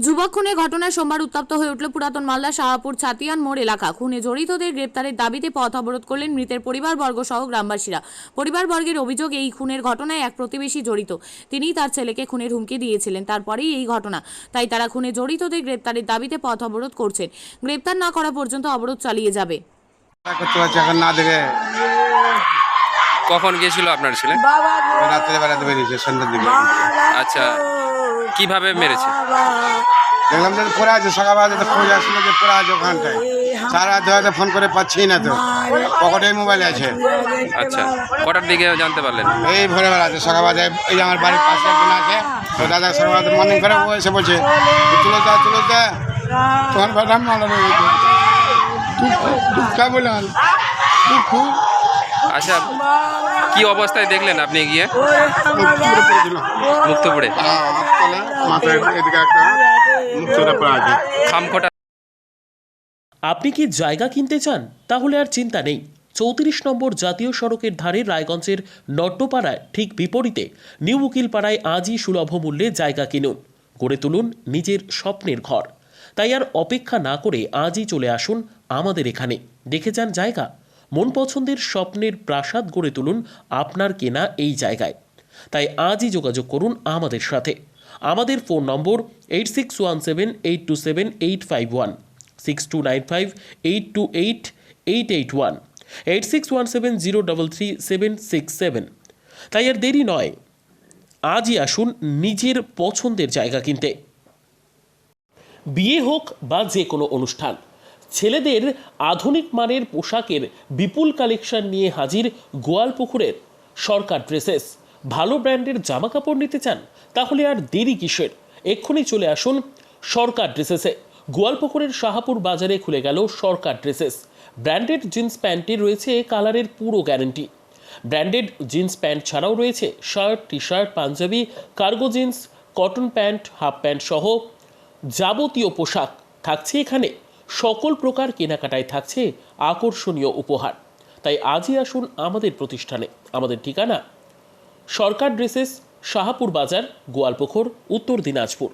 যুবক খুনের ঘটনায় সোমবার উত্তপ্ত হয়ে উঠল পুরাতন মালদা শাহপুর ছাতিয়ান মোড় এলাকা। খুনে জড়িতদের গ্রেপ্তারের দাবিতে পথ অবরোধ করলেন মৃতের পরিবারবর্গ সহ গ্রামবাসীরা। পরিবারবর্গের অভিযোগ, এই খুনের ঘটনায় এক প্রতিবেশী জড়িত। তিনিই তার ছেলেকে খুনের হুমকি দিয়েছিলেন, তারপরেই এই ঘটনা। তাই তারা খুনে জড়িতদের গ্রেপ্তারের দাবিতে পথ অবরোধ করছেন। গ্রেপ্তার না করা পর্যন্ত অবরোধ চালিয়ে যাবে। কখন গিয়েছিল আপনার ছেলে? রাত্রে বেড়াতে বেরিয়েছে সন্ধ্যার দিকে। আচ্ছা, কিভাবে মেরেছে? দেখলাম যে পড়ে আছে, সকালবেলা তো খোঁজ আসছিল যে পড়ে আছে ওখানটায়। সারা ধরে ফোন করে পাচ্ছি না, তো পকেটে মোবাইল আছে। আচ্ছা, কটার দিকে জানতে পারলেন? এই ভোরবেলা আছে, সকালবেলা এই যে আমার বাড়ির পাশে একজন আছে, তো দাদা সকালবেলা মর্নিং করে ও এসে বলছে তুলে দে তোমার বেটা মারা রয়েছে। বললাম আচ্ছা, কি অবস্থায় দেখলেন আপনি গিয়ে? মুক্ত পড়ে খামখোটা। আপনি কি জায়গা কিনতে চান? তাহলে আর চিন্তা নেই। 34 নম্বর জাতীয় সড়কের ধারে রায়গঞ্জের নট্টপাড়ায় ঠিক বিপরীতে নিউ উকিলপাড়ায় আজই সুলভ মূল্যে জায়গা কিনুন, গড়ে তুলুন নিজের স্বপ্নের ঘর। তাই আর অপেক্ষা না করে আজই চলে আসুন আমাদের এখানে, দেখে যান জায়গা। মন পছন্দের স্বপ্নের প্রাসাদ গড়ে তুলুন আপনার কেনা এই জায়গায়। তাই আজই যোগাযোগ করুন আমাদের সাথে। আমাদের ফোন নম্বর 8617827851, 6295828881, 8617033767। তাই আর দেরি নয়, আজই আসুন নিজের পছন্দের জায়গা কিনতে। বিয়ে হোক বা যে কোনো অনুষ্ঠান, ছেলেদের আধুনিক মানের পোশাকের বিপুল কালেকশন নিয়ে হাজির গোয়ালপুকুরের সরকার ড্রেসেস। ভালো ব্র্যান্ডের জামা কাপড় নিতে চান? তাহলে আর দেরি কিসের? এক্ষুনি চলে আসুন সরকার ড্রেসেসে। গোয়ালপুকুরের শাহপুর বাজারে খুলে গেল সরকার ড্রেসেস। ব্র্যান্ডেড জিন্স প্যান্টে রয়েছে কালারের পুরো গ্যারান্টি। ব্র্যান্ডেড জিন্স প্যান্ট ছাড়াও রয়েছে shirt, T shirt, Punjabi, cargo jeans, cotton pant, half pant সহ যাবতীয় পোশাক থাকছে এখানে। সকল প্রকার কেনাকাটায় থাকছে আকর্ষণীয় উপহার। তাই আজই আসুন আমাদের প্রতিষ্ঠানে। আমাদের ঠিকানা সরকার ড্রেসেস, শাহপুর বাজার, গোয়ালপুকুর, উত্তর দিনাজপুর।